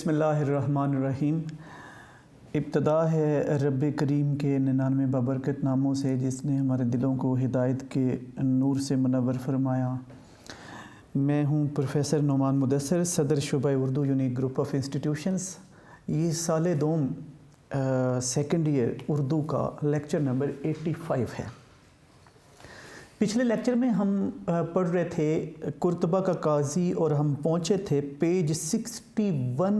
بسم اللہ الرحمن الرحیم۔ ابتدا ہے رب کریم کے 99 بابرکت ناموں سے جس نے ہمارے دلوں کو ہدایت کے نور سے منور فرمایا۔ میں ہوں پروفیسر نعمان مدثر، صدر شعبہ Urdu unique group of institutions. یہ سال دوم سیکنڈ ایئر اردو کا لیکچر نمبر 85 ہے۔ پچھلے لیکچر میں ہم پڑھ رہے تھے قرطبہ کا قاضی اور ہم پہنچے تھے پیج 61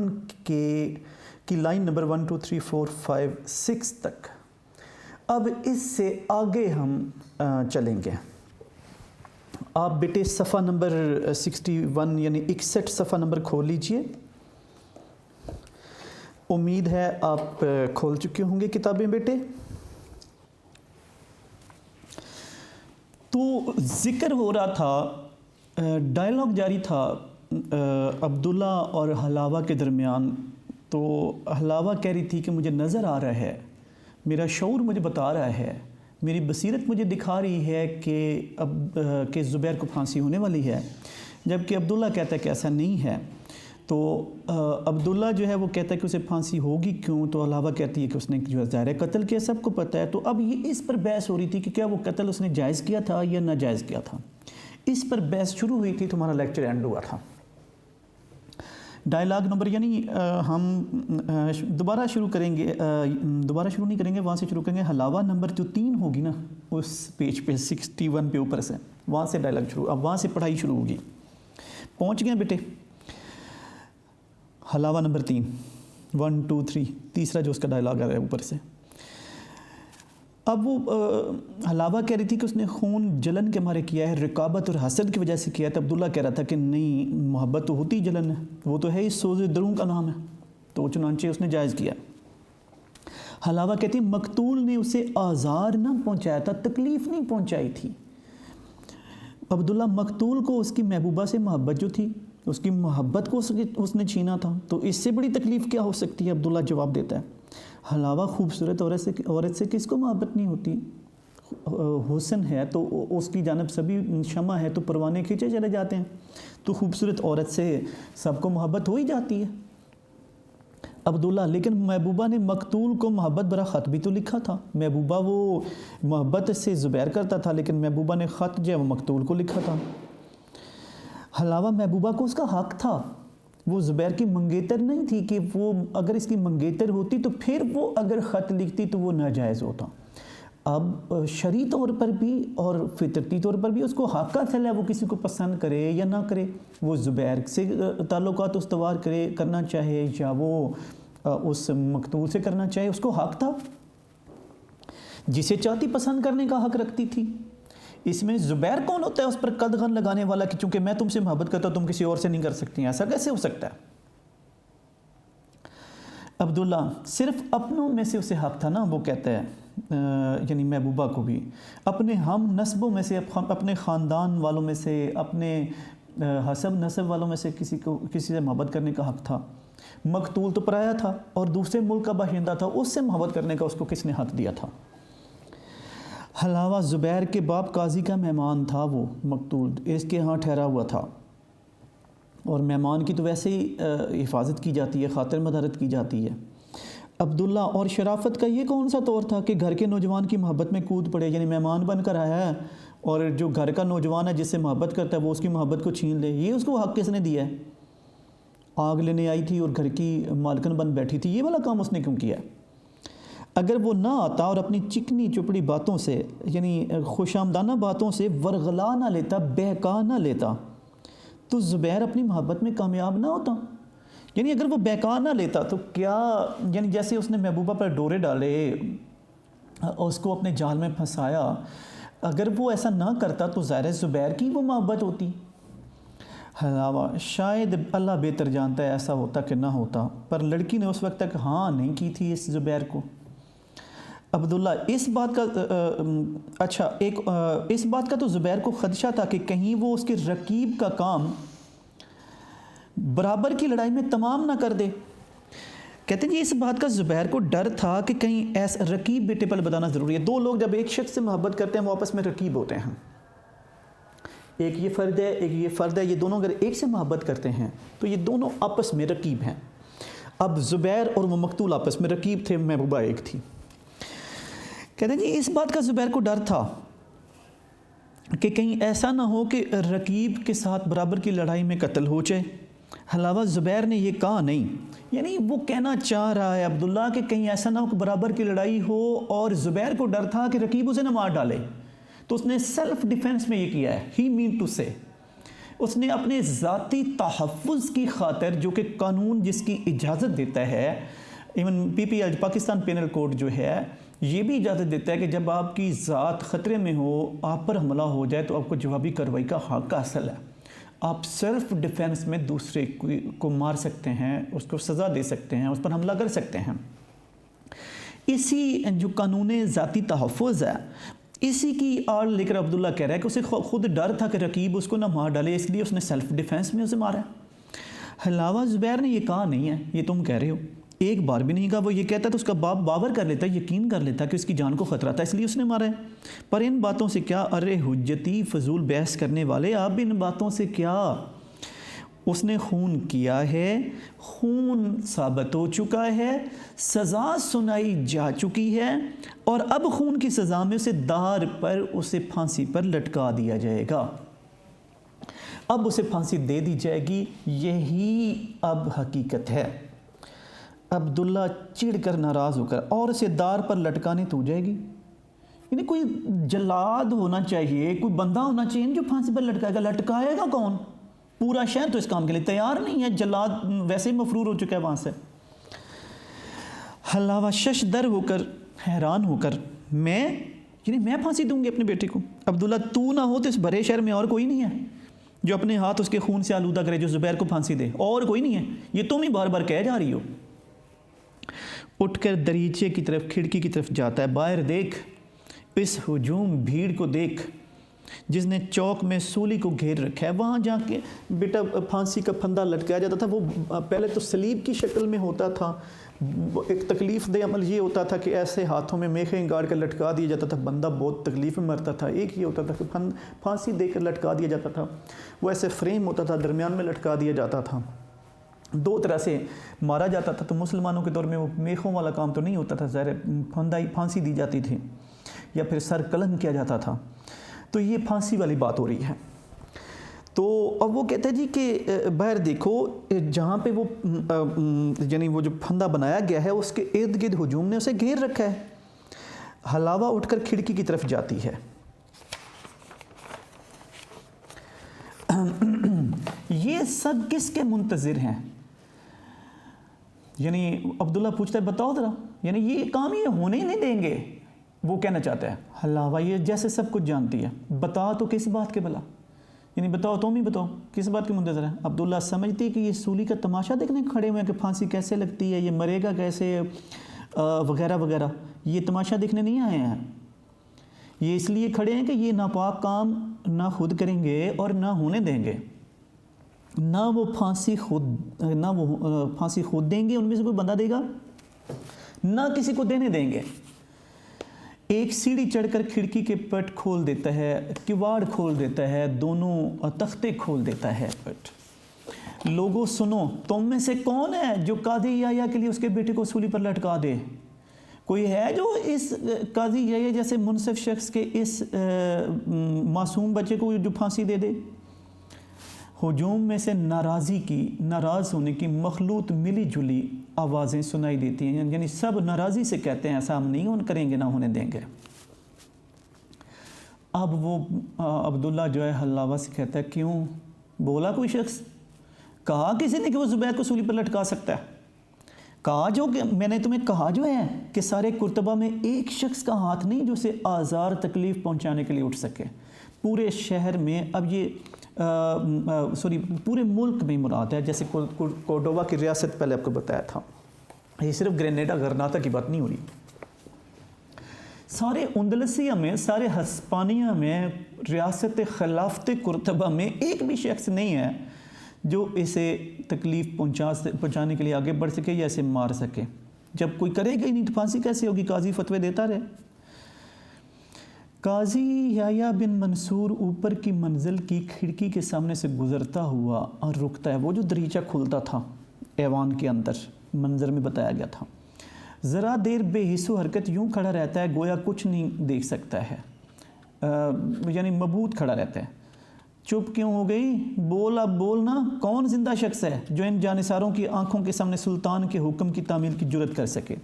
کی لائن نمبر 1 2 3 4 5 6 تک۔ اب اس سے آگے ہم چلیں گے۔ آپ بیٹے صفحہ نمبر 61 یعنی 61 صفحہ نمبر کھول لیجئے۔ امید ہے آپ کھول چکے ہوں گے کتابیں بیٹے۔ تو ذکر ہو رہا تھا، ڈائلاگ جاری تھا عبداللہ اور حلاوہ کے درمیان۔ تو حلاوہ کہہ رہی تھی کہ مجھے نظر آ رہا ہے، میرا شعور مجھے بتا رہا ہے، میری بصیرت مجھے دکھا رہی ہے کہ زبیر کو پھانسی ہونے والی ہے، جبکہ عبداللہ کہتا ہے کہ ایسا نہیں ہے۔ تو عبداللہ جو ہے وہ کہتا ہے کہ اسے پھانسی ہوگی کیوں، تو حلاوہ کہتی ہے کہ اس نے جو ہے ظاہر قتل کیا، سب کو پتہ ہے۔ تو اب یہ اس پر بحث ہو رہی تھی کہ کیا وہ قتل اس نے جائز کیا تھا یا ناجائز کیا تھا۔ اس پر بحث شروع ہوئی تھی، تمہارا لیکچر اینڈ ہوا تھا۔ ڈائلاگ نمبر یعنی ہم دوبارہ شروع نہیں کریں گے، وہاں سے شروع کریں گے۔ حلاوہ نمبر جو 3 ہوگی نا اس پیج پہ 61 پہ اوپر سے، وہاں سے ڈائلاگ شروع، اب وہاں سے پڑھائی شروع ہوگی۔ پہنچ گئے بیٹے؟ حلاوہ نمبر 3 1 2 3 تیسرا جو اس کا ڈائلاگ آ رہا ہے اوپر سے۔ اب وہ حلاوہ کہہ رہی تھی کہ اس نے خون جلن کے مارے کیا ہے، رقابت اور حسد کی وجہ سے کیا ہے۔ تو عبداللہ کہہ رہا تھا کہ نہیں، محبت تو ہوتی جلن ہے، وہ تو ہے ہی سوز دروں کا نام ہے، تو چنانچہ اس نے جائز کیا۔ حلاوہ کہتی مقتول نے اسے آزار نہ پہنچایا تھا، تکلیف نہیں پہنچائی تھی۔ عبداللہ مقتول کو اس کی محبوبہ سے محبت جو تھی، اس کی محبت کو اس نے چھینا تھا، تو اس سے بڑی تکلیف کیا ہو سکتی ہے؟ عبداللہ جواب دیتا ہے۔ حلاوہ خوبصورت عورت سے کس کو محبت نہیں ہوتی؟ حسن ہے تو اس کی جانب سبھی شمع ہے تو پروانے کھینچے چلے جاتے ہیں، تو خوبصورت عورت سے سب کو محبت ہو ہی جاتی ہے۔ عبداللہ لیکن محبوبہ نے مقتول کو محبت بھرا خط بھی تو لکھا تھا۔ محبوبہ وہ محبت سے زبیر کرتا تھا، لیکن محبوبہ نے خط جو ہے وہ مقتول کو لکھا تھا۔ حلاوہ محبوبہ کو اس کا حق تھا، وہ زبیر کی منگیتر نہیں تھی کہ وہ اگر اس کی منگیتر ہوتی تو پھر وہ اگر خط لکھتی تو وہ ناجائز ہوتا۔ اب شرعی طور پر بھی اور فطرتی طور پر بھی اس کو حق حاصل ہے، وہ کسی کو پسند کرے یا نہ کرے، وہ زبیر سے تعلقات استوار کرنا چاہے یا وہ اس مقتول سے کرنا چاہے، اس کو حق تھا، جسے چاہتی پسند کرنے کا حق رکھتی تھی۔ اس میں زبیر کون ہوتا ہے اس پر قدغن لگانے والا کہ چونکہ میں تم سے محبت کرتا ہوں تم کسی اور سے نہیں کر سکتی ہیں؟ ایسا کیسے ہو سکتا ہے؟ عبداللہ صرف اپنوں میں سے اسے حق تھا نا، وہ کہتا ہے یعنی محبوبہ کو بھی اپنے ہم نسبوں میں سے، اپنے خاندان والوں میں سے، اپنے حسب نسب والوں میں سے کسی سے محبت کرنے کا حق تھا۔ مقتول تو پرایا تھا اور دوسرے ملک کا باشندہ تھا، اس سے محبت کرنے کا اس کو کس نے حق دیا تھا؟ حلاوہ زبیر کے باپ قاضی کا مہمان تھا، وہ مقتول اس کے ہاں ٹھہرا ہوا تھا، اور مہمان کی تو ویسے ہی حفاظت کی جاتی ہے، خاطر مدارت کی جاتی ہے۔ عبداللہ اور شرافت کا یہ کون سا طور تھا کہ گھر کے نوجوان کی محبت میں کود پڑے، یعنی مہمان بن کر آیا ہے اور جو گھر کا نوجوان ہے جس سے محبت کرتا ہے وہ اس کی محبت کو چھین لے، یہ اس کو حق کس نے دیا ہے؟ آگ لینے آئی تھی اور گھر کی مالکن بن بیٹھی تھی، یہ والا کام اس نے کیوں کیا ہے؟ اگر وہ نہ آتا اور اپنی چکنی چپڑی باتوں سے یعنی خوش آمدانہ باتوں سے ورغلا نہ لیتا، بہکا نہ لیتا، تو زبیر اپنی محبت میں کامیاب نہ ہوتا۔ یعنی اگر وہ بہکا نہ لیتا تو کیا، یعنی جیسے اس نے محبوبہ پر ڈورے ڈالے اور اس کو اپنے جال میں پھنسایا، اگر وہ ایسا نہ کرتا تو ظاہر زبیر کی وہ محبت ہوتی۔ حلاوہ شاید اللہ بہتر جانتا ہے ایسا ہوتا کہ نہ ہوتا، پر لڑکی نے اس وقت تک ہاں نہیں کی تھی اس زبیر کو۔ عبداللہ اس بات کا تو زبیر کو خدشہ تھا کہ کہیں وہ اس کے رقیب کا کام برابر کی لڑائی میں تمام نہ کر دے۔ کہتے ہیں اس بات کا زبیر کو ڈر تھا کہ کہیں ایسا رقیب بیٹے پر بتانا ضروری ہے، دو لوگ جب ایک شخص سے محبت کرتے ہیں وہ آپس میں رقیب ہوتے ہیں، ایک یہ فرد ہے ایک یہ فرد ہے، یہ دونوں اگر ایک سے محبت کرتے ہیں تو یہ دونوں آپس میں رقیب ہیں۔ اب زبیر اور وہ مقتول آپس میں رقیب تھے، محبوبہ ایک تھی. کہتے ہیں جی اس بات کا زبیر کو ڈر تھا کہ کہیں ایسا نہ ہو کہ رقیب کے ساتھ برابر کی لڑائی میں قتل ہو جائے. علاوہ زبیر نے یہ کہا نہیں، یعنی وہ کہنا چاہ رہا ہے عبداللہ کہ کہیں ایسا نہ ہو کہ برابر کی لڑائی ہو، اور زبیر کو ڈر تھا کہ رقیب اسے نہ مار ڈالے، تو اس نے سیلف ڈیفنس میں یہ کیا ہے. ہی مین ٹو سے اس نے اپنے ذاتی تحفظ کی خاطر، جو کہ قانون جس کی اجازت دیتا ہے، even PPL Pakistan penal code جو ہے یہ بھی اجازت دیتا ہے کہ جب آپ کی ذات خطرے میں ہو، آپ پر حملہ ہو جائے تو آپ کو جوابی کارروائی کا حق حاصل ہے. آپ سیلف ڈیفنس میں دوسرے کو مار سکتے ہیں، اس کو سزا دے سکتے ہیں، اس پر حملہ کر سکتے ہیں. اسی جو قانون ذاتی تحفظ ہے، اسی کی آڑ لے کر عبداللہ کہہ رہا ہے کہ اسے خود ڈر تھا کہ رقیب اس کو نہ مار ڈالے، اس لیے اس نے سیلف ڈیفنس میں اسے مارا ہے. علاوہ زبیر نے یہ کہا نہیں ہے، یہ تم کہہ رہے ہو، ایک بار بھی نہیں کہا. وہ یہ کہتا تو اس کا باپ باور کر لیتا، یقین کر لیتا کہ اس کی جان کو خطرہ تھا، اس لیے اس نے مارا ہے. پر ان باتوں سے کیا، ارے حجتی فضول بحث کرنے والے، آپ ان باتوں سے کیا؟ اس نے خون کیا ہے، خون ثابت ہو چکا ہے، سزا سنائی جا چکی ہے، اور اب خون کی سزا میں اسے دار پر، اسے پھانسی پر لٹکا دیا جائے گا. اب اسے پھانسی دے دی جائے گی، یہی اب حقیقت ہے. عبداللہ چڑ کر، ناراض ہو کر، اور اسے دار پر لٹکانے تو جائے گی. یعنی کوئی جلاد ہونا چاہیے، کوئی بندہ ہونا چاہیے جو پھانسی پر لٹکائے گا. لٹکائے گا کون؟ پورا شہر تو اس کام کے لیے تیار نہیں ہے، جلاد ویسے ہی مفرور ہو چکا ہے وہاں سے. علاوہ شش در ہو کر، حیران ہو کر، میں پھانسی دوں گی اپنے بیٹے کو؟ عبداللہ تو نہ ہو تو اس بڑے شہر میں اور کوئی نہیں ہے جو اپنے ہاتھ اس کے خون سے آلودہ کرے، جو زبیر کو پھانسی دے، اور کوئی نہیں ہے. یہ تم ہی بار بار کہہ جا رہی ہو. اٹھ کر دریچے کی طرف، کھڑکی کی طرف جاتا ہے. باہر دیکھ، اس ہجوم بھیڑ کو دیکھ جس نے چوک میں سولی کو گھیر رکھا ہے. وہاں جا کے بیٹا پھانسی کا پھندا لٹکایا جاتا تھا. وہ پہلے تو سلیب کی شکل میں ہوتا تھا. ایک تکلیف دہ عمل یہ ہوتا تھا کہ ایسے ہاتھوں میں میخیں گاڑ کر لٹکا دیا جاتا تھا. بندہ بہت تکلیف میں مرتا تھا. ایک یہ ہوتا تھا کہ پھانسی دے کر لٹکا دیا جاتا تھا. وہ ایسے فریم ہوتا تھا، درمیان میں لٹکا دیا جاتا تھا. دو طرح سے مارا جاتا تھا. تو مسلمانوں کے دور میں وہ میخوں والا کام تو نہیں ہوتا تھا، ظاہر پھانسی دی جاتی تھی یا پھر سر قلم کیا جاتا تھا. تو یہ پھانسی والی بات ہو رہی ہے. تو اب وہ کہتے ہیں جی کہ باہر دیکھو، جہاں پہ وہ یعنی وہ جو پھندا بنایا گیا ہے اس کے ارد گرد ہجوم نے اسے گھیر رکھا ہے. حلاوہ اٹھ کر کھڑکی کی طرف جاتی ہے. یہ سب کس کے منتظر ہیں؟ یعنی عبداللہ پوچھتا ہے بتاؤ ذرا، یعنی یہ کام یہ ہونے ہی نہیں دیں گے. وہ کہنا چاہتا ہے حلاوہ یہ جیسے سب کچھ جانتی ہے، بتا تو کس بات کے بلا، یعنی بتاؤ، تم ہی بتاؤ کس بات کے منتظر ہے. عبداللہ سمجھتی کہ یہ سولی کا تماشا دیکھنے کھڑے ہوئے ہیں کہ پھانسی کیسے لگتی ہے، یہ مرے گا کیسے، وغیرہ وغیرہ. یہ تماشا دیکھنے نہیں آئے ہیں. یہ اس لیے کھڑے ہیں کہ یہ ناپاک کام نہ خود کریں گے اور نہ ہونے دیں گے. نہ وہ پھانسی خود دیں گے، ان میں سے کوئی بندہ دے گا، نہ کسی کو دینے دیں گے. ایک سیڑھی چڑھ کر کھڑکی کے پٹ کھول دیتا ہے، کواڑ کھول دیتا ہے، دونوں تختے کھول دیتا ہے پٹ. لوگوں سنو، تم میں سے کون ہے جو قاضی یحییٰ کے لیے اس کے بیٹے کو سولی پر لٹکا دے؟ کوئی ہے جو اس قاضی یحییٰ جیسے منصف شخص کے اس معصوم بچے کو جو پھانسی دے دے؟ ہجوم میں سے ناراض ہونے کی مخلوط ملی جلی آوازیں سنائی دیتی ہیں. یعنی سب ناراضی سے کہتے ہیں ایسا ہم نہیں کریں گے، نہ ہونے دیں گے. اب وہ عبداللہ جو ہے حلاوہ سے کہتا ہے کیوں؟ بولا کوئی شخص؟ کہا کسی نے کہ وہ زبیر کو سولی پر لٹکا سکتا ہے؟ کہا جو کہ میں نے تمہیں کہا جو ہے کہ سارے کرتبہ میں ایک شخص کا ہاتھ نہیں جو اسے آزار تکلیف پہنچانے کے لیے اٹھ سکے. پورے شہر میں، اب یہ پورے ملک میں مراد ہے. جیسے کورڈوبا کی ریاست پہلے آپ کو بتایا تھا، یہ صرف گرینیڈا غرناطہ کی بات نہیں ہو رہی. سارے اندلسیہ میں، سارے ہسپانیہ میں، ریاست خلافت قرطبہ میں ایک بھی شخص نہیں ہے جو اسے تکلیف پہنچانے کے لیے آگے بڑھ سکے یا اسے مار سکے. جب کوئی کرے گا ہی نہیں تو پھانسی کیسے ہوگی؟ قاضی فتوے دیتا رہے. قاضی یحییٰ بن منصور اوپر کی منزل کی کھڑکی کے سامنے سے گزرتا ہوا اور رکتا ہے. وہ جو دریچہ کھلتا تھا ایوان کے اندر، منظر میں بتایا گیا تھا. ذرا دیر بے حس و حرکت یوں کھڑا رہتا ہے گویا کچھ نہیں دیکھ سکتا ہے, یعنی مبہوت کھڑا رہتا ہے. چپ کیوں ہو گئی؟ بول اب بولنا. کون زندہ شخص ہے جو ان جانثاروں کی آنکھوں کے سامنے سلطان کے حکم کی تعمیل کی جرت کر سکے؟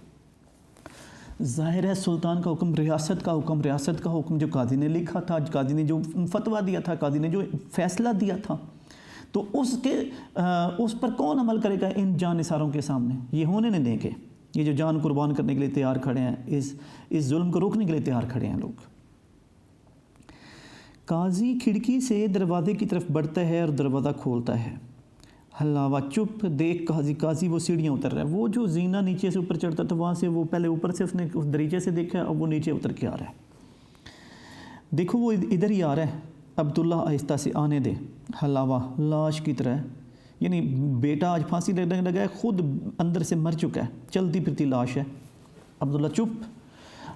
ظاہر ہے سلطان کا حکم ریاست کا حکم جو قاضی نے لکھا تھا, قاضی نے جو فتویٰ دیا تھا, قاضی نے جو فیصلہ دیا تھا, تو اس پر کون عمل کرے گا ان جانثاروں کے سامنے؟ یہ ہونے نہیں دیں گے. یہ جو جان قربان کرنے کے لیے تیار کھڑے ہیں, اس ظلم کو روکنے کے لیے تیار کھڑے ہیں لوگ. قاضی کھڑکی سے دروازے کی طرف بڑھتا ہے اور دروازہ کھولتا ہے. حلاوہ چپ دیکھ قاضی وہ سیڑھیاں اتر رہا ہے. وہ جو زینہ نیچے سے اوپر چڑھتا تھا وہاں سے وہ پہلے اوپر سے اس نے اس دریچے سے دیکھا, اب وہ نیچے اتر کے آ رہا ہے. دیکھو وہ ادھر ہی آ رہا ہے. عبداللہ آہستہ سے آنے دے. حلاوہ لاش کی طرح, یعنی بیٹا آج پھانسی لگنے لگا ہے, خود اندر سے مر چکا ہے, چلتی پھرتی لاش ہے. عبداللہ چپ.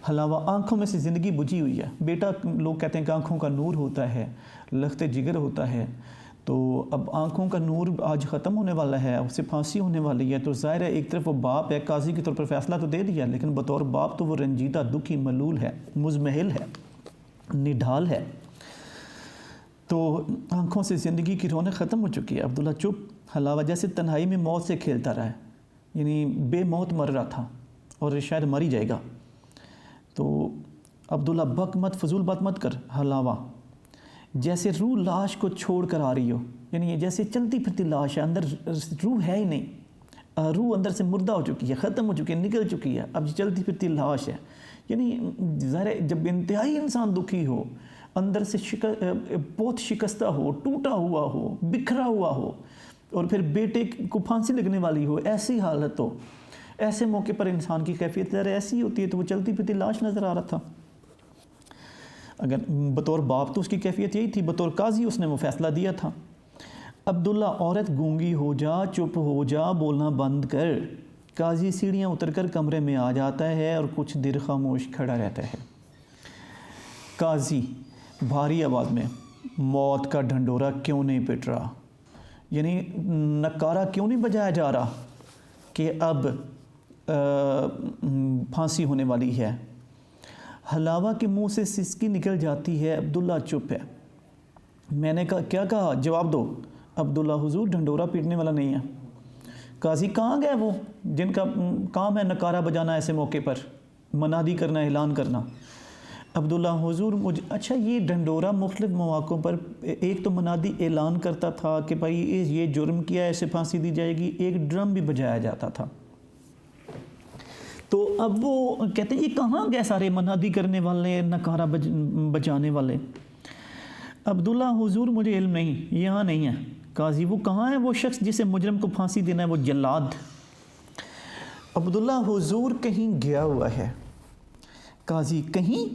حلاوہ آنکھوں میں سے زندگی بجھی ہوئی ہے. بیٹا لوگ کہتے ہیں کہ آنکھوں کا نور ہوتا ہے, لخت جگر ہوتا ہے, تو اب آنکھوں کا نور آج ختم ہونے والا ہے, اس سے پھانسی ہونے والی ہے. تو ظاہر ہے ایک طرف وہ باپ ہے, قاضی کے طور پر فیصلہ تو دے دیا, لیکن بطور باپ تو وہ رنجیدہ, دکھی, ملول ہے, مزمحل ہے, نڈھال ہے. تو آنکھوں سے زندگی کی رونق ختم ہو چکی ہے. عبداللہ چپ. حلاوہ جیسے تنہائی میں موت سے کھیلتا رہا ہے, یعنی بے موت مر رہا تھا اور شاید مر ہی جائے گا. تو عبداللہ بک مت, فضول بات مت کر. حلاوہ جیسے روح لاش کو چھوڑ کر آ رہی ہو, یعنی یہ جیسے چلتی پھرتی لاش ہے, اندر روح ہے ہی نہیں, روح اندر سے مردہ ہو چکی ہے, ختم ہو چکی ہے, نکل چکی ہے, اب چلتی پھرتی لاش ہے. یعنی ظاہر ہے جب انتہائی انسان دکھی ہو, اندر سے بہت شکستہ ہو, ٹوٹا ہوا ہو, بکھرا ہوا ہو, اور پھر بیٹے کو پھانسی لگنے والی ہو, ایسی حالت ہو, ایسے موقع پر انسان کی کیفیت ذرا ایسی ہوتی ہے. تو وہ چلتی پھرتی لاش نظر آ رہا تھا. اگر بطور باپ تو اس کی کیفیت یہی تھی, بطور قاضی اس نے وہ فیصلہ دیا تھا. عبداللہ عورت گونگی ہو جا, چپ ہو جا, بولنا بند کر. قاضی سیڑھیاں اتر کر کمرے میں آ جاتا ہے اور کچھ دیر خاموش کھڑا رہتا ہے. قاضی بھاری آواز میں, موت کا ڈھنڈورا کیوں نہیں پٹ رہا, یعنی نکارہ کیوں نہیں بجایا جا رہا کہ اب پھانسی ہونے والی ہے. حلاوہ کے منہ سے سسکی نکل جاتی ہے. عبداللہ چپ ہے. میں نے کہا کیا کہا, جواب دو. عبداللہ حضور ڈھنڈورا پیٹنے والا نہیں ہے. قاضی کہاں گئے وہ جن کا کام ہے نکارہ بجانا, ایسے موقع پر منادی کرنا, اعلان کرنا. عبداللہ حضور اچھا یہ ڈھنڈورا مختلف مواقعوں پر ایک تو منادی اعلان کرتا تھا کہ بھائی یہ جرم کیا ہے, اسے پھانسی دی جائے گی, ایک ڈرم بھی بجایا جاتا تھا. تو اب وہ کہتے ہیں یہ کہاں گئے سارے منادی کرنے والے, نکارہ بجانے والے. عبداللہ حضور مجھے علم نہیں, یہاں نہیں ہے. قاضی وہ کہاں ہے وہ شخص جسے مجرم کو پھانسی دینا ہے, وہ جلاد. عبداللہ حضور کہیں گیا ہوا ہے. قاضی کہیں,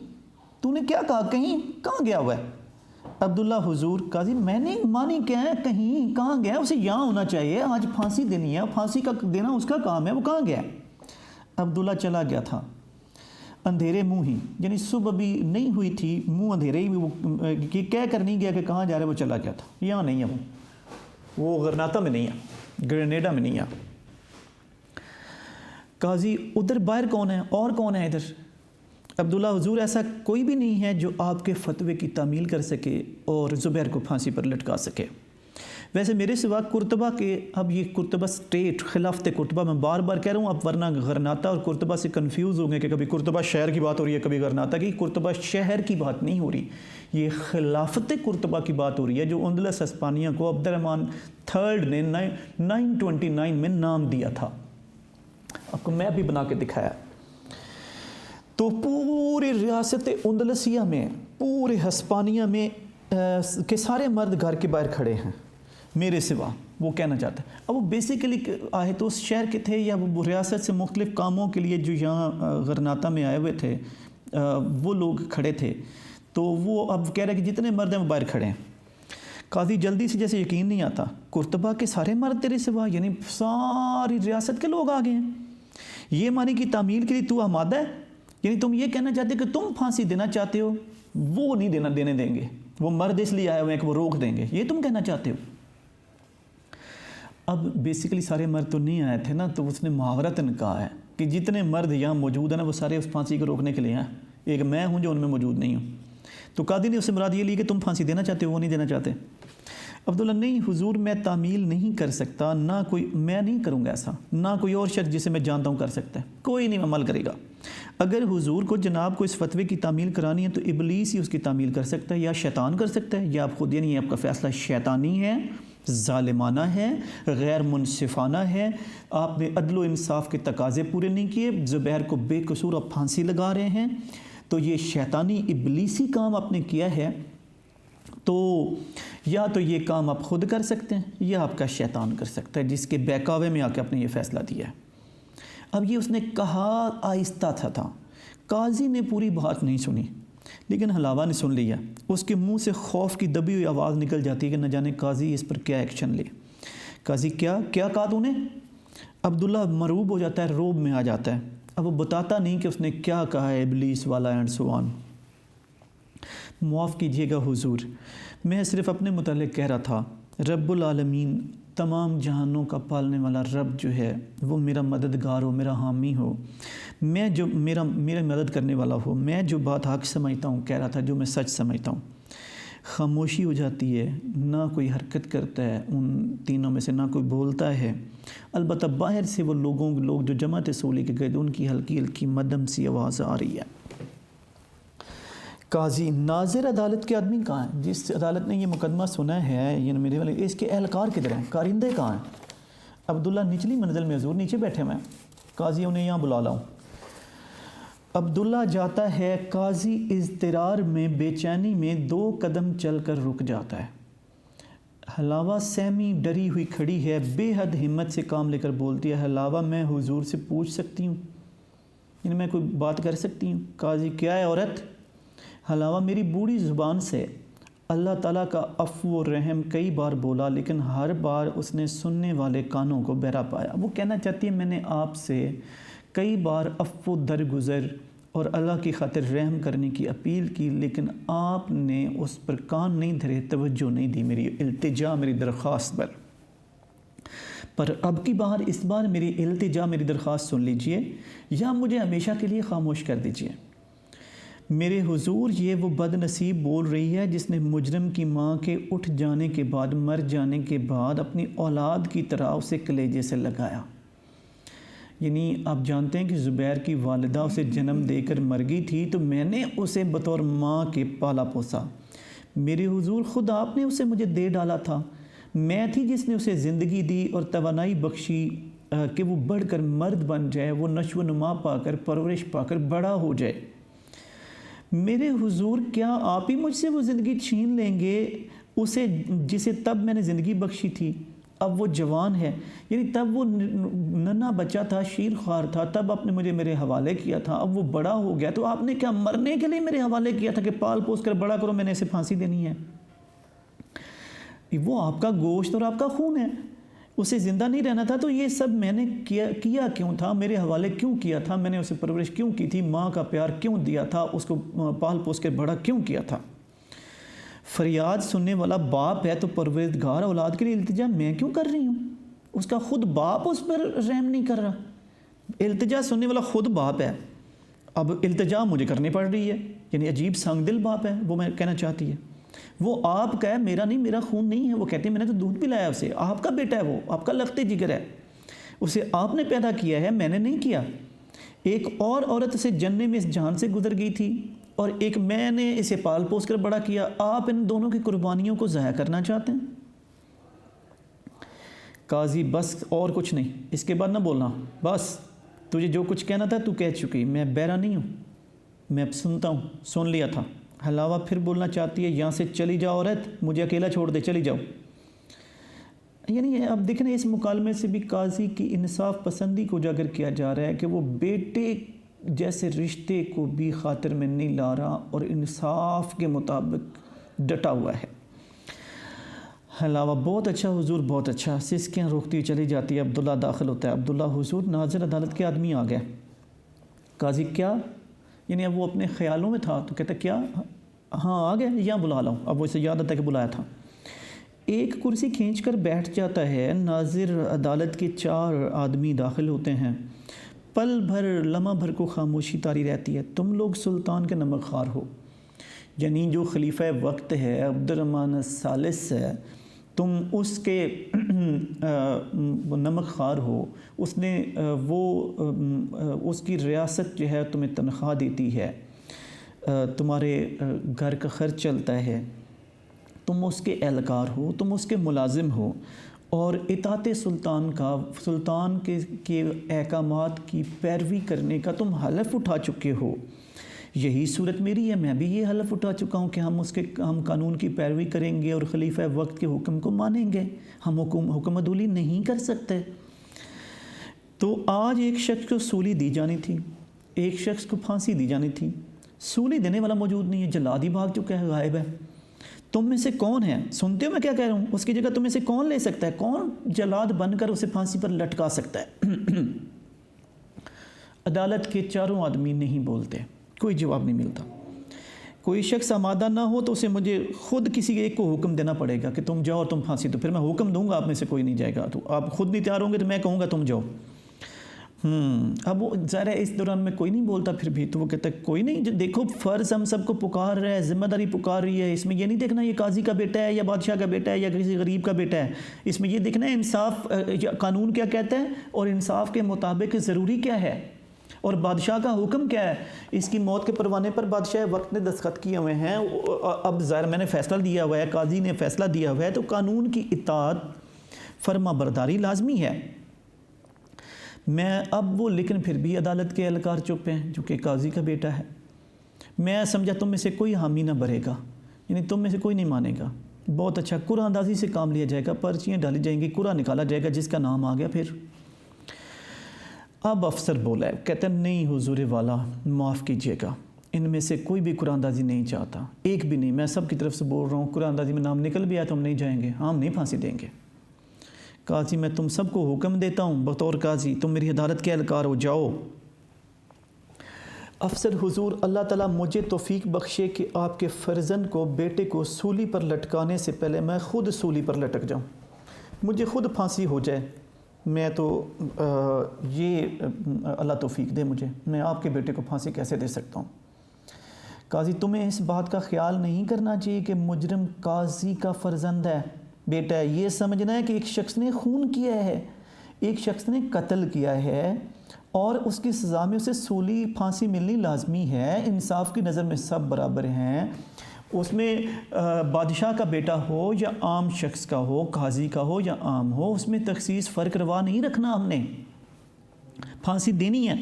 تو نے کیا کہا کہیں, کہاں گیا ہوا ہے؟ عبداللہ حضور. قاضی میں نے مانی کیا ہے کہیں, کہاں گیا؟ اسے یہاں ہونا چاہیے, آج پھانسی دینی ہے, پھانسی کا دینا اس کا کام ہے, وہ کہاں گیا؟ عبداللہ چلا گیا تھا. اندھیرے منہ ہی, یعنی صبح بھی نہیں ہوئی تھی, منہ اندھیرے ہی, وہ کہہ کر نہیں گیا کہ کہاں جا رہا ہے, وہ چلا گیا تھا. یہاں نہیں ہے وہ غرناطہ میں نہیں ہے, گرینیڈا میں نہیں ہے. قاضی ادھر باہر کون ہے, اور کون ہے ادھر؟ عبداللہ حضور ایسا کوئی بھی نہیں ہے جو آپ کے فتوے کی تعمیل کر سکے اور زبیر کو پھانسی پر لٹکا سکے. ویسے میرے سوا قرطبہ کے, اب یہ قرطبہ اسٹیٹ خلافت قرطبہ میں بار بار کہہ رہا ہوں, اب ورنہ غرناطہ اور قرطبہ سے کنفیوز ہوں گے کہ کبھی قرطبہ شہر کی بات ہو رہی ہے, کبھی غرناطہ کی. قرطبہ شہر کی بات نہیں ہو رہی, یہ خلافت قرطبہ کی بات ہو رہی ہے جو اندلس ہسپانیہ کو عبد الرحمن تھرڈ نے 929 میں نام دیا تھا. آپ کو میں بھی بنا کے دکھایا. تو پورے ریاست اندلسیہ میں, پورے ہسپانیہ میں کے سارے مرد گھر کے باہر کھڑے ہیں میرے سوا, وہ کہنا چاہتا ہے. اب وہ بیسیکلی آئے تو اس شہر کے تھے یا وہ ریاست سے مختلف کاموں کے لیے جو یہاں غرناطہ میں آئے ہوئے تھے, وہ لوگ کھڑے تھے. تو وہ اب کہہ رہے کہ جتنے مرد ہیں وہ باہر کھڑے ہیں. قاضی جلدی سے, جیسے یقین نہیں آتا, قرطبہ کے سارے مرد تیرے سوا, یعنی ساری ریاست کے لوگ آ گئے ہیں. یہ معنی کی تعمیل کے لیے تو آمادہ ہے, یعنی تم یہ کہنا چاہتے کہ تم پھانسی دینا چاہتے ہو, وہ نہیں دینے دیں گے, وہ مرد اس لیے آئے ہوئے ہیں کہ وہ روک دیں گے, یہ تم کہنا چاہتے ہو؟ اب بیسیکلی سارے مرد تو نہیں آئے تھے نا، تو اس نے محاورتاً کہا ہے کہ جتنے مرد یہاں موجود ہیں نا وہ سارے اس پھانسی کو روکنے کے لیے ہیں، ایک میں ہوں جو ان میں موجود نہیں ہوں۔ تو قاضی نے اس سے مراد یہ لی کہ تم پھانسی دینا چاہتے ہو، وہ نہیں دینا چاہتے۔ عبداللہ نہیں حضور میں تعمیل نہیں کر سکتا، نہ کوئی، میں نہیں کروں گا ایسا، نہ کوئی اور شخص جسے میں جانتا ہوں کر سکتا ہے، کوئی نہیں عمل کرے گا۔ اگر حضور کو جناب کو اس فتوے کی تعمیل کرانی ہے تو ابلیس ہی اس کی تعمیل کر سکتا ہے، یا شیطان کر سکتا ہے، یا آپ خود، یعنی آپ کا فیصلہ شیطانی ہے، ظالمانہ ہے، غیر منصفانہ ہے، آپ نے عدل و انصاف کے تقاضے پورے نہیں کیے، زبیر کو بے قصور آپ پھانسی لگا رہے ہیں، تو یہ شیطانی ابلیسی کام آپ نے کیا ہے، تو یا تو یہ کام آپ خود کر سکتے ہیں یا آپ کا شیطان کر سکتا ہے، جس کے بہکاوے میں آ کے آپ نے یہ فیصلہ دیا ہے۔ اب یہ اس نے کہا آہستہ تھا، قاضی نے پوری بات نہیں سنی، لیکن حلاوہ نے سن لیا۔ اس کے منہ سے خوف کی دبی ہوئی آواز نکل جاتی ہے کہ نہ جانے قاضی اس پر کیا ایکشن لے۔ قاضی کیا کہا تو نے؟ عبداللہ مرعوب ہو جاتا ہے، روب میں آ جاتا ہے۔ اب وہ بتاتا نہیں کہ اس نے کیا کہا ہے، ابلیس والا اینڈ سو آن۔ معاف کیجیے گا حضور، میں صرف اپنے متعلق کہہ رہا تھا، رب العالمین، تمام جہانوں کا پالنے والا رب جو ہے وہ میرا مددگار ہو، میرا حامی ہو، میں جو میرا مدد کرنے والا ہو، میں جو بات حق سمجھتا ہوں کہہ رہا تھا، جو میں سچ سمجھتا ہوں۔ خاموشی ہو جاتی ہے، نہ کوئی حرکت کرتا ہے ان تینوں میں سے، نہ کوئی بولتا ہے، البتہ باہر سے وہ لوگ جو جماعت سولی کے گئے ان کی ہلکی ہلکی مدھم سی آواز آ رہی ہے۔ قاضی ناظر عدالت کے آدمی کہاں ہیں؟ جس عدالت نے یہ مقدمہ سنا ہے، یعنی میرے والے، اس کے اہلکار کدھر ہیں؟ کارندے کہاں ہیں؟ عبداللہ نچلی منزل میں حضور، نیچے بیٹھے ہوئے ہیں، قاضی انہیں یہاں بلا لاؤں۔ عبداللہ جاتا ہے، قاضی اضطرار میں، بے چینی میں 2 قدم چل کر رک جاتا ہے۔ حلاوہ سہمی ڈری ہوئی کھڑی ہے، بے حد ہمت سے کام لے کر بولتی ہے، حلاوہ میں حضور سے پوچھ سکتی ہوں، یعنی میں کوئی بات کر سکتی ہوں؟ قاضی کیا ہے عورت؟ حلاوہ میری بوڑھی زبان سے اللہ تعالیٰ کا عفو و رحم کئی بار بولا، لیکن ہر بار اس نے سننے والے کانوں کو بہرا پایا۔ وہ کہنا چاہتی ہے میں نے آپ سے کئی بار عفو درگزر اور اللہ کی خاطر رحم کرنے کی اپیل کی، لیکن آپ نے اس پر کان نہیں دھرے، توجہ نہیں دی میری التجا، میری درخواست پر اب کی بار، اس بار میری التجا، میری درخواست سن لیجئے، یا مجھے ہمیشہ کے لیے خاموش کر دیجئے۔ میرے حضور، یہ وہ بد نصیب بول رہی ہے جس نے مجرم کی ماں کے اٹھ جانے کے بعد، مر جانے کے بعد اپنی اولاد کی طرح اسے کلیجے سے لگایا۔ یعنی آپ جانتے ہیں کہ زبیر کی والدہ اسے جنم دے کر مر گئی تھی، تو میں نے اسے بطور ماں کے پالا پوسا۔ میرے حضور، خود آپ نے اسے مجھے دے ڈالا تھا، میں تھی جس نے اسے زندگی دی اور توانائی بخشی کہ وہ بڑھ کر مرد بن جائے، وہ نشو و نما پا کر، پرورش پا کر بڑا ہو جائے۔ میرے حضور، کیا آپ ہی مجھ سے وہ زندگی چھین لیں گے، اسے جسے تب میں نے زندگی بخشی تھی؟ اب وہ جوان ہے، یعنی تب وہ ننھا بچہ تھا، شیر خوار تھا، تب آپ نے مجھے میرے حوالے کیا تھا، اب وہ بڑا ہو گیا، تو آپ نے کیا مرنے کے لیے میرے حوالے کیا تھا کہ پال پوس کر بڑا کرو، میں نے اسے پھانسی دینی ہے؟ وہ آپ کا گوشت اور آپ کا خون ہے، اسے زندہ نہیں رہنا تھا، تو یہ سب میں نے کیا کیوں تھا؟ میرے حوالے کیوں کیا تھا؟ میں نے اسے پرورش کیوں کی تھی؟ ماں کا پیار کیوں دیا تھا؟ اس کو پال پوس کے بڑا کیوں کیا تھا؟ فریاد سننے والا باپ ہے تو پروردگار اولاد کے لیے التجا میں کیوں کر رہی ہوں؟ اس کا خود باپ اس پر رحم نہیں کر رہا۔ التجا سننے والا خود باپ ہے، اب التجا مجھے کرنی پڑ رہی ہے، یعنی عجیب سنگ دل باپ ہے، وہ میں کہنا چاہتی ہے۔ وہ آپ کا ہے، میرا نہیں، میرا خون نہیں ہے۔ وہ کہتے ہیں میں نے تو دودھ پلایا اسے، آپ کا بیٹا ہے، وہ آپ کا لخت جگر ہے، اسے آپ نے پیدا کیا ہے، میں نے نہیں کیا۔ ایک اور عورت اسے جننے میں اس جہان سے گزر گئی تھی، اور ایک میں نے اسے پال پوس کر بڑا کیا۔ آپ ان دونوں کی قربانیوں کو ضائع کرنا چاہتے ہیں؟ قاضی بس، اور کچھ نہیں، اس کے بعد نہ بولنا، بس تجھے جو کچھ کہنا تھا تو کہہ چکی، میں بہرا نہیں ہوں، میں اب سنتا ہوں، سن لیا تھا۔ حلاوہ پھر بولنا چاہتی ہے، یہاں سے چلی جاؤ عورت، مجھے اکیلا چھوڑ دے، چلی جاؤ۔ یعنی اب دیکھیں اس مکالمے سے بھی قاضی کی انصاف پسندی کو اجاگر کیا جا رہا ہے کہ وہ بیٹے جیسے رشتے کو بھی خاطر میں نہیں لا رہا اور انصاف کے مطابق ڈٹا ہوا ہے۔ حلاوہ بہت اچھا حضور، بہت اچھا، سسکیاں روکتی چلی جاتی ہے۔ عبداللہ داخل ہوتا ہے۔ عبداللہ، حضور ناظر عدالت کے آدمی آ گئے۔ قاضی کیا؟ یعنی اب وہ اپنے خیالوں میں تھا تو کہتا کیا؟ ہاں آ گئے، یہاں بلا لاؤں۔ اب وہ اسے یاد آتا ہے کہ بلایا تھا۔ ایک کرسی کھینچ کر بیٹھ جاتا ہے، ناظر عدالت کے 4 آدمی داخل ہوتے ہیں، پل بھر لمحہ بھر کو خاموشی طاری رہتی ہے، تم لوگ سلطان کے نمک خوار ہو، یعنی جو خلیفہ وقت ہے عبد الرحمن الثالث ہے، تم اس کے نمک خوار ہو، اس نے اس کی ریاست جو ہے تمہیں تنخواہ دیتی ہے، تمہارے گھر کا خرچ چلتا ہے، تم اس کے اہلکار ہو، تم اس کے ملازم ہو، اور اطاعت سلطان کے احکامات کی پیروی کرنے کا تم حلف اٹھا چکے ہو۔ یہی صورت میری ہے، میں بھی یہ حلف اٹھا چکا ہوں کہ ہم قانون کی پیروی کریں گے اور خلیفہ وقت کے حکم کو مانیں گے، ہم حکم عدولی نہیں کر سکتے۔ تو آج ایک شخص کو سولی دی جانی تھی، ایک شخص کو پھانسی دی جانی تھی، سولی دینے والا موجود نہیں ہے، جلاد ہی بھاگ چکا ہے، غائب ہے۔ تم میں سے کون ہے، سنتے ہو میں کیا کہہ رہا ہوں؟ اس کی جگہ تم میں سے کون لے سکتا ہے، کون جلاد بن کر اسے پھانسی پر لٹکا سکتا ہے؟ عدالت کے 4 آدمی نہیں بولتے، کوئی جواب نہیں ملتا۔ کوئی شخص آمادہ نہ ہو تو اسے مجھے خود کسی ایک کو حکم دینا پڑے گا کہ تم جاؤ اور تم پھانسی دو، پھر میں حکم دوں گا، آپ میں سے کوئی نہیں جائے گا، تو آپ خود نہیں تیار ہوں گے تو میں کہوں گا تم جاؤ۔ اب وہ ظاہر ہے اس دوران میں کوئی نہیں بولتا، پھر بھی تو وہ کہتا ہے کوئی نہیں، دیکھو فرض ہم سب کو پکار رہا ہے، ذمہ داری پکار رہی ہے، اس میں یہ نہیں دیکھنا یہ قاضی کا بیٹا ہے یا بادشاہ کا بیٹا ہے یا کسی غریب کا بیٹا ہے، اس میں یہ دیکھنا ہے انصاف، قانون کیا کہتا ہے اور انصاف کے مطابق ضروری کیا ہے اور بادشاہ کا حکم کیا ہے۔ اس کی موت کے پروانے پر بادشاہ وقت نے دستخط کیے ہوئے ہیں، اب ظاہر میں نے فیصلہ دیا ہوا ہے، قاضی نے فیصلہ دیا ہوا ہے، تو قانون کی اطاعت فرما برداری لازمی ہے۔ میں اب وہ لیکن پھر بھی عدالت کے اہلکار چپ ہیں جو کہ قاضی کا بیٹا ہے۔ میں سمجھا تم میں سے کوئی حامی نہ بھرے گا، یعنی تم میں سے کوئی نہیں مانے گا، بہت اچھا، قرعہ اندازی سے کام لیا جائے گا، پرچیاں ڈالی جائیں گی، قرعہ نکالا جائے گا، جس کا نام آ گیا پھر۔ اب افسر بولا ہے، کہتا ہے نہیں حضور والا معاف کیجیے گا، ان میں سے کوئی بھی قرعہ اندازی نہیں چاہتا، ایک بھی نہیں، میں سب کی طرف سے بول رہا ہوں، قرعہ اندازی میں نام نکل بھی آیا تو ہم نہیں جائیں گے، ہم نہیں پھانسی دیں گے۔ قاضی میں تم سب کو حکم دیتا ہوں بطور قاضی، تم میری عدالت کے اہلکار ہو، جاؤ۔ افسر حضور اللہ تعالیٰ مجھے توفیق بخشے کہ آپ کے فرزند کو، بیٹے کو سولی پر لٹکانے سے پہلے میں خود سولی پر لٹک جاؤں، مجھے خود پھانسی ہو جائے، میں تو یہ اللہ توفیق دے مجھے، میں آپ کے بیٹے کو پھانسی کیسے دے سکتا ہوں۔ قاضی تمہیں اس بات کا خیال نہیں کرنا چاہیے کہ مجرم قاضی کا فرزند ہے، بیٹا ہے، یہ سمجھنا ہے کہ ایک شخص نے خون کیا ہے، ایک شخص نے قتل کیا ہے اور اس کی سزا میں اسے سولی پھانسی ملنی لازمی ہے، انصاف کی نظر میں سب برابر ہیں، اس میں بادشاہ کا بیٹا ہو یا عام شخص کا ہو، قاضی کا ہو یا عام ہو، اس میں تخصیص فرق روا نہیں رکھنا، ہم نے پھانسی دینی ہے۔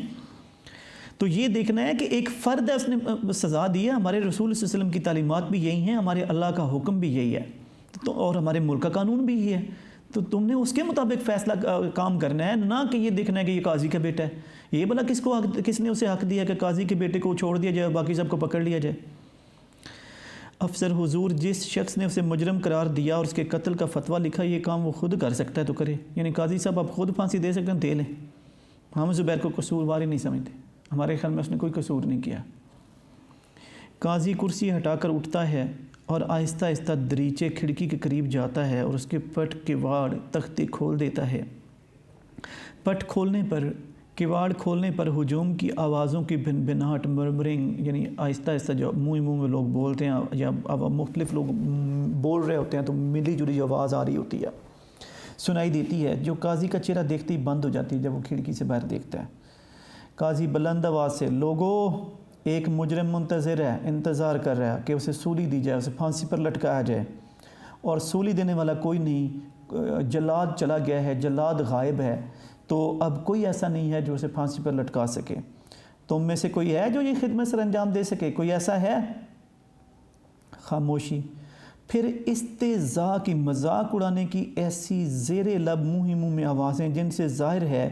تو یہ دیکھنا ہے کہ ایک فرد ہے، اس نے سزا دی ہے، ہمارے رسول صلی اللہ علیہ وسلم کی تعلیمات بھی یہی ہیں، ہمارے اللہ کا حکم بھی یہی ہے، تو اور ہمارے ملک کا قانون بھی یہی ہے، تو تم نے اس کے مطابق فیصلہ کام کرنا ہے، نہ کہ یہ دیکھنا ہے کہ یہ قاضی کا بیٹا ہے، یہ بلا کس نے اسے حق دیا کہ قاضی کے بیٹے کو چھوڑ دیا جائے باقی سب کو پکڑ لیا جائے۔ افسر حضور جس شخص نے اسے مجرم قرار دیا اور اس کے قتل کا فتویٰ لکھا، یہ کام وہ خود کر سکتا ہے تو کرے، یعنی قاضی صاحب آپ خود پھانسی دے سکتے ہیں، دے لیں، ہم زبیر کو قصوروار ہی نہیں سمجھتے، ہمارے خیال میں اس نے کوئی قصور نہیں کیا۔ قاضی کرسی ہٹا کر اٹھتا ہے اور آہستہ آہستہ دریچے کھڑکی کے قریب جاتا ہے اور اس کے پٹ کواڑ تختے کھول دیتا ہے۔ پٹ کھولنے پر، کواڑ کھولنے پر ہجوم کی آوازوں کی بھنبھناہٹ، مرمرنگ، یعنی آہستہ آہستہ جو منہ میں لوگ بولتے ہیں یا مختلف لوگ بول رہے ہوتے ہیں تو ملی جلی آواز آ رہی ہوتی ہے، سنائی دیتی ہے، جو قاضی کا چہرہ دیکھتے ہی بند ہو جاتی ہے جب وہ کھڑکی سے باہر دیکھتا ہے۔ قاضی بلند آواز سے، لوگو، ایک مجرم منتظر ہے، انتظار کر رہا ہے کہ اسے سولی دی جائے، اسے پھانسی پر لٹکایا جائے، اور سولی دینے والا کوئی نہیں، جلاد چلا گیا ہے، جلاد غائب ہے، تو اب کوئی ایسا نہیں ہے جو اسے پھانسی پر لٹکا سکے۔ تم میں سے کوئی ہے جو یہ خدمت سر انجام دے سکے؟ کوئی ایسا ہے؟ خاموشی۔ پھر استہزاء کی، مذاق اڑانے کی ایسی زیر لب منہ ہی منہ میں آوازیں جن سے ظاہر ہے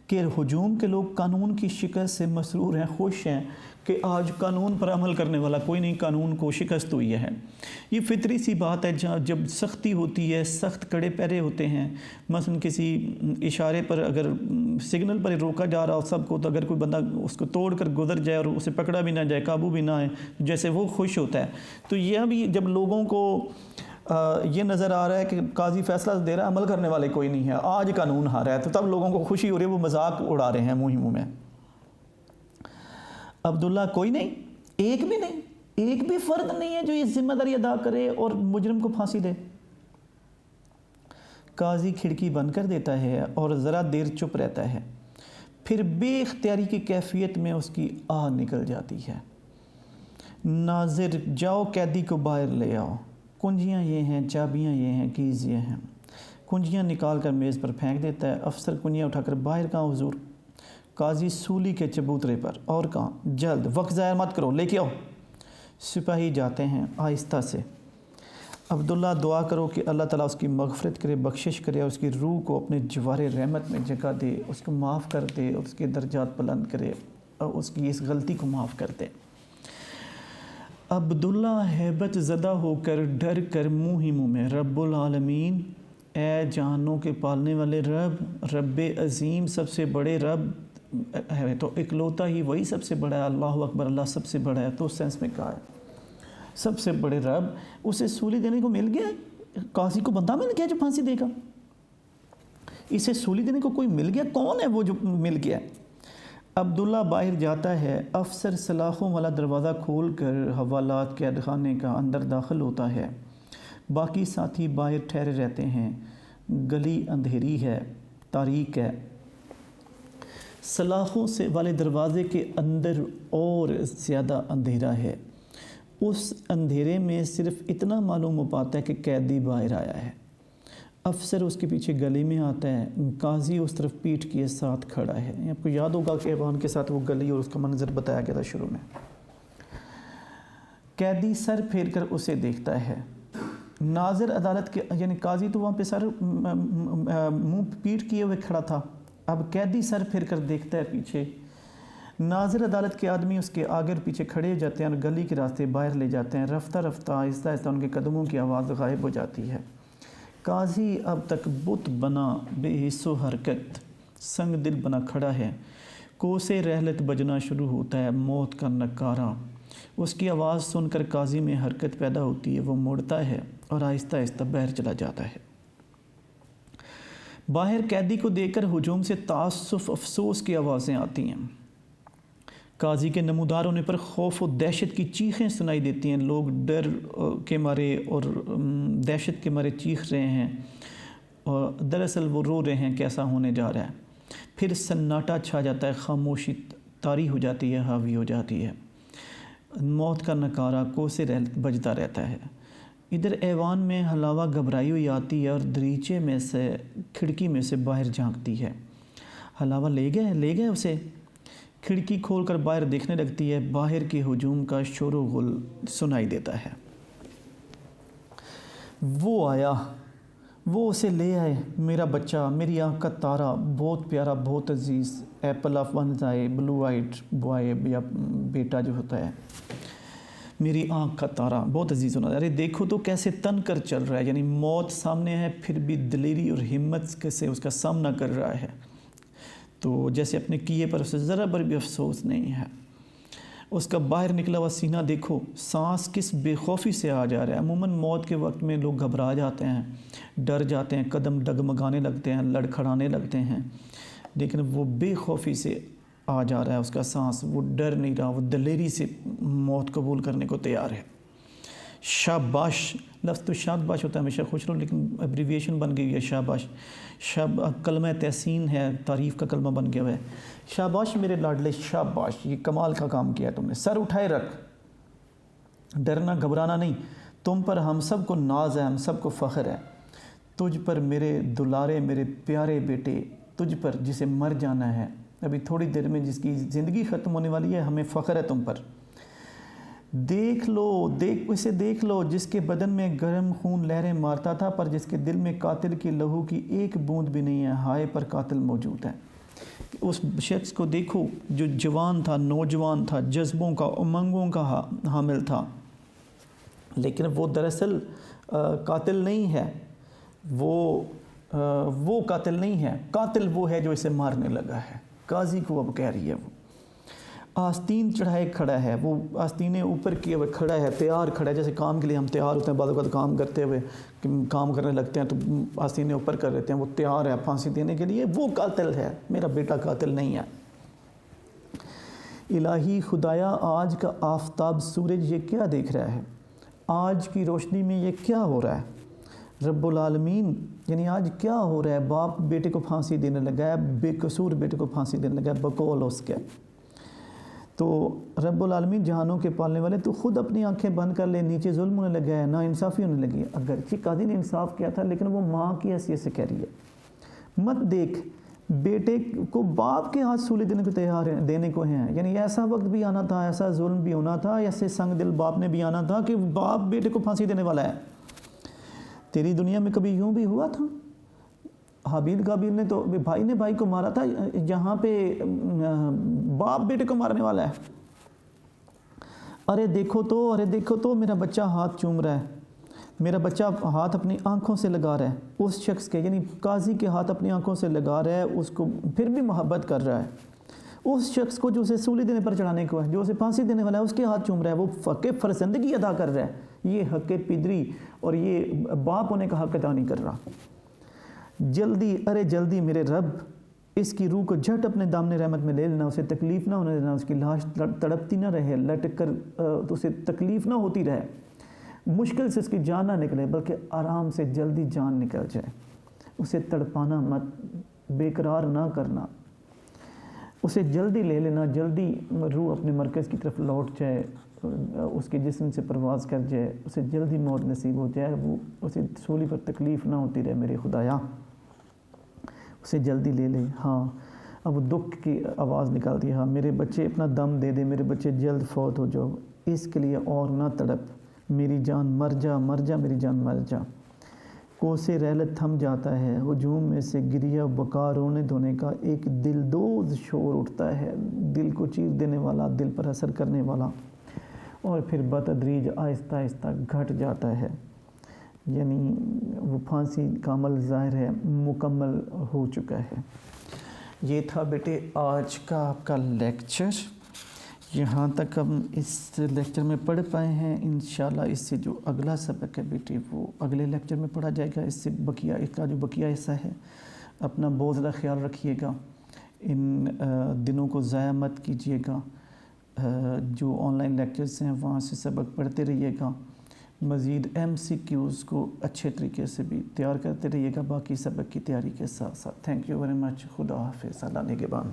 کہ ہجوم کے لوگ قانون کی شکست سے مسرور ہیں، خوش ہیں کہ آج قانون پر عمل کرنے والا کوئی نہیں، قانون کو شکست ہوئی ہے۔ یہ فطری سی بات ہے، جب سختی ہوتی ہے، سخت کڑے پیرے ہوتے ہیں، مثلا کسی اشارے پر اگر سگنل پر روکا جا رہا ہو سب کو، تو اگر کوئی بندہ اس کو توڑ کر گزر جائے اور اسے پکڑا بھی نہ جائے، قابو بھی نہ آئے، جیسے وہ خوش ہوتا ہے، تو یہ بھی جب لوگوں کو یہ نظر آ رہا ہے کہ قاضی فیصلہ دے رہا ہے، عمل کرنے والے کوئی نہیں ہے، آج قانون ہارا ہے، تو تب لوگوں کو خوشی ہو رہی ہے، وہ مذاق اڑا رہے ہیں منہ ہی منہ میں۔ عبداللہ کوئی نہیں، ایک بھی نہیں، ایک بھی فرد نہیں ہے جو یہ ذمہ داری ادا کرے اور مجرم کو پھانسی دے۔ قاضی کھڑکی بند کر دیتا ہے اور ذرا دیر چپ رہتا ہے، پھر بے اختیاری کی کیفیت میں اس کی آہ نکل جاتی ہے۔ ناظر جاؤ قیدی کو باہر لے آؤ، کنجیاں یہ ہیں، چابیاں یہ ہیں، کیز یہ ہیں۔ کنجیاں نکال کر میز پر پھینک دیتا ہے۔ افسر کنجیاں اٹھا کر باہر، کہاں حضور؟ قاضی سولی کے چبوترے پر، اور کہاں؟ جلد، وقت ضائع مت کرو، لے کے آؤ۔ سپاہی جاتے ہیں آہستہ سے۔ عبداللہ دعا کرو کہ اللہ تعالیٰ اس کی مغفرت کرے، بخشش کرے اور اس کی روح کو اپنے جوار رحمت میں جگہ دے، اس کو معاف کر دے اور اس کے درجات بلند کرے اور اس کی اس غلطی کو معاف کر دے۔ عبداللہ ہیبت زدہ ہو کر ڈر کر منہ ہی منہ میں رب العالمین، اے جہانوں کے پالنے والے رب، رب عظیم، سب سے بڑے رب ہے تو اکلوتا ہی وہی سب سے بڑا ہے، اللہ اکبر، اللہ سب سے بڑا ہے، تو اس سینس میں کہا ہے سب سے بڑے رب، اسے سولی دینے کو مل گیا، قاضی کو بندہ مل گیا جو پھانسی دے گا، اسے سولی دینے کو کوئی مل گیا، کون ہے وہ جو مل گیا؟ عبداللہ باہر جاتا ہے، افسر سلاخوں والا دروازہ کھول کر حوالات قید خانے کا اندر داخل ہوتا ہے۔ باقی ساتھی باہر ٹھہرے رہتے ہیں۔ گلی اندھیری ہے، تاریک ہے۔ سلاخوں سے والے دروازے کے اندر اور زیادہ اندھیرا ہے۔ اس اندھیرے میں صرف اتنا معلوم ہو پاتا ہے کہ قیدی باہر آیا ہے۔ افسر اس کے پیچھے گلی میں آتا ہے، قاضی اس طرف پیٹھ کیے ساتھ کھڑا ہے۔ آپ کو یاد ہوگا کہ ایوان کے ساتھ وہ گلی اور اس کا منظر بتایا گیا تھا شروع میں۔ قیدی سر پھیر کر اسے دیکھتا ہے۔ ناظر عدالت کے، یعنی قاضی تو وہاں پہ سر منہ پیٹھ کیے ہوئے کھڑا تھا، اب قیدی سر پھیر کر دیکھتا ہے پیچھے۔ ناظر عدالت کے آدمی اس کے آگے اور پیچھے کھڑے ہو جاتے ہیں اور گلی کے راستے باہر لے جاتے ہیں۔ رفتہ رفتہ آہستہ آہستہ ان کے قدموں کی آواز غائب ہو جاتی ہے۔ قاضی اب تک بت بنا بے حس و حرکت سنگ دل بنا کھڑا ہے۔ کوسے رحلت بجنا شروع ہوتا ہے، موت کا نکارہ۔ اس کی آواز سن کر قاضی میں حرکت پیدا ہوتی ہے، وہ مڑتا ہے اور آہستہ آہستہ باہر چلا جاتا ہے۔ باہر قیدی کو دیکھ کر ہجوم سے تعصف افسوس کی آوازیں آتی ہیں۔ قاضی کے نمودار ہونے پر خوف و دہشت کی چیخیں سنائی دیتی ہیں۔ لوگ ڈر کے مارے اور دہشت کے مارے چیخ رہے ہیں اور دراصل وہ رو رہے ہیں کیسا ہونے جا رہا ہے۔ پھر سناٹا چھا جاتا ہے، خاموشی طاری ہو جاتی ہے، حاوی ہو جاتی ہے۔ موت کا نکارہ کوسے بجتا رہتا ہے۔ ادھر ایوان میں حلاوہ گھبرائی ہوئی آتی ہے اور دریچے میں سے، کھڑکی میں سے باہر جھانکتی ہے۔ حلاوہ لے گئے اسے۔ کھڑکی کھول کر باہر دیکھنے لگتی ہے، باہر کے ہجوم کا شور و غل سنائی دیتا ہے۔ وہ آیا، وہ اسے لے آئے، میرا بچہ، میری آنکھ کا تارا، بہت پیارا، بہت عزیز، ایپل آف ونز آئے، بلو آئٹ بوائے یا بیٹا جو ہوتا ہے، میری آنکھ کا تارا، بہت عزیز ہونا۔ ارے دیکھو تو کیسے تن کر چل رہا ہے، یعنی موت سامنے ہے پھر بھی دلیری اور ہمت سے اس کا سامنا کر رہا ہے، تو جیسے اپنے کیے پر اسے ذرا بر بھی افسوس نہیں ہے۔ اس کا باہر نکلا ہوا سینہ دیکھو، سانس کس بے خوفی سے آ جا رہا ہے۔ عموماً موت کے وقت میں لوگ گھبرا جاتے ہیں، ڈر جاتے ہیں، قدم ڈگمگانے لگتے ہیں، لڑکھڑانے لگتے ہیں، لیکن وہ بے خوفی سے آ جا رہا ہے اس کا سانس، وہ ڈر نہیں رہا، وہ دلیری سے موت قبول کرنے کو تیار ہے۔ شاباش، لفظ تو شاباش ہوتا ہے ہمیشہ خوش رہو، لیکن ایبریویشن بن گئی ہے شاباش۔ کلمہ تحسین ہے، تعریف کا کلمہ بن گیا ہے۔ شاباش میرے لاڈلے، شاباش، یہ کمال کا کام کیا ہے تم نے، سر اٹھائے رکھ، ڈرنا گھبرانا نہیں، تم پر ہم سب کو ناز ہے، ہم سب کو فخر ہے، تجھ پر میرے دلارے، میرے پیارے بیٹے، تجھ پر جسے مر جانا ہے، ابھی تھوڑی دیر میں جس کی زندگی ختم ہونے والی ہے، ہمیں فخر ہے تم پر۔ اسے دیکھ لو جس کے بدن میں گرم خون لہریں مارتا تھا، پر جس کے دل میں قاتل کی لہو کی ایک بوند بھی نہیں ہے، ہائے پر قاتل موجود ہے۔ اس شخص کو دیکھو جو جوان تھا، نوجوان تھا، جذبوں کا، امنگوں کا حامل تھا، لیکن وہ دراصل قاتل نہیں ہے، وہ قاتل نہیں ہے، قاتل وہ ہے جو اسے مارنے لگا ہے۔ قاضی کو اب کہہ رہی ہے وہ، آستین چڑھائے کھڑا ہے، وہ آستینیں اوپر کیے ہوئے کھڑا ہے، تیار کھڑا ہے، جیسے کام کے لیے ہم تیار ہوتے ہیں، بعض اوقات کام کرتے ہوئے کام کرنے لگتے ہیں تو آستینیں اوپر کر لیتے ہیں، وہ تیار ہے پھانسی دینے کے لیے، وہ قاتل ہے، میرا بیٹا قاتل نہیں ہے۔ الہی خدایا آج کا آفتاب سورج یہ کیا دیکھ رہا ہے؟ آج کی روشنی میں یہ کیا ہو رہا ہے؟ رب العالمین یعنی آج کیا ہو رہا ہے؟ باپ بیٹے کو پھانسی دینے لگا ہے، بے قصور بیٹے کو پھانسی دینے لگا ہے بقول اس کے۔ تو رب العالمین جہانوں کے پالنے والے، تو خود اپنی آنکھیں بند کر لے، نیچے ظلم ہونے لگا ہے، نا انصافی ہونے لگی ہے۔ اگرچہ قاضی نے انصاف کیا تھا لیکن وہ ماں کی حیثیت سے کہہ رہی ہے، مت دیکھ بیٹے کو باپ کے ہاتھ سولی دینے کو تیار ہیں، دینے کو ہیں، یعنی ایسا وقت بھی آنا تھا، ایسا ظلم بھی ہونا تھا، ایسے سنگ دل باپ نے بھی آنا تھا کہ باپ بیٹے کو پھانسی دینے والا ہے۔ تیری دنیا میں کبھی یوں بھی ہوا تھا؟ حابیل قابیل نے تو بھائی نے بھائی کو مارا تھا، جہاں پہ باپ بیٹے کو مارنے والا ہے۔ ارے دیکھو تو میرا بچہ ہاتھ چوم رہا ہے، میرا بچہ ہاتھ اپنی آنکھوں سے لگا رہا ہے اس شخص کے، یعنی قاضی کے ہاتھ اپنی آنکھوں سے لگا رہا ہے، اس کو پھر بھی محبت کر رہا ہے، اس شخص کو جو اسے سولی دینے پر چڑھانے کو ہے، جو اسے پھانسی دینے والا ہے، اس کے ہاتھ چوم رہا ہے، وہ حق فرزندگی ادا کر رہا ہے، یہ حق پدری اور یہ باپ ہونے کا حق ادا نہیں کر رہا۔ جلدی میرے رب اس کی روح کو جھٹ اپنے دامن رحمت میں لے لینا، اسے تکلیف نہ ہونے دینا، اس کی لاش تڑپتی نہ رہے، لٹک کر تو اسے تکلیف نہ ہوتی رہے، مشکل سے اس کی جان نہ نکلے بلکہ آرام سے جلدی جان نکل جائے، اسے تڑپانا مت، بے قرار نہ کرنا، اسے جلدی لے لینا، جلدی روح اپنے مرکز کی طرف لوٹ جائے، اس کے جسم سے پرواز کر جائے، اسے جلدی موت نصیب ہو جائے، وہ اسے سولی پر تکلیف نہ ہوتی رہے میرے خدایا، اسے جلدی لے لے۔ ہاں اب دکھ کی آواز نکال دی، ہاں میرے بچے اپنا دم دے دے، میرے بچے جلد فوت ہو جاؤ، اس کے لیے اور نہ تڑپ، میری جان مر جا میری جان مر جا۔ کوسے رحلت تھم جاتا ہے، ہجوم میں سے گریہ بکا رونے دھونے کا ایک دلدوز شور اٹھتا ہے، دل کو چیر دینے والا، دل پر اثر کرنے والا، اور پھر بتدریج آہستہ آہستہ گھٹ جاتا ہے، یعنی وہ پھانسی کا عمل ظاہر ہے مکمل ہو چکا ہے۔ یہ تھا بیٹے آج کا آپ کا لیکچر، یہاں تک ہم اس لیکچر میں پڑھ پائے ہیں، انشاءاللہ اس سے جو اگلا سبق ہے بیٹے وہ اگلے لیکچر میں پڑھا جائے گا، اس سے اس کا جو بقیہ حصہ ہے اپنا بہت زیادہ خیال رکھیے گا، ان دنوں کو ضائع مت کیجیے گا، جو آن لائن لیکچرز ہیں وہاں سے سبق پڑھتے رہیے گا، مزید MCQs کو اچھے طریقے سے بھی تیار کرتے رہیے گا باقی سبق کی تیاری کے ساتھ ساتھ۔ تھینک یو ویری مچ، خدا حافظ، اللہ نگہبان۔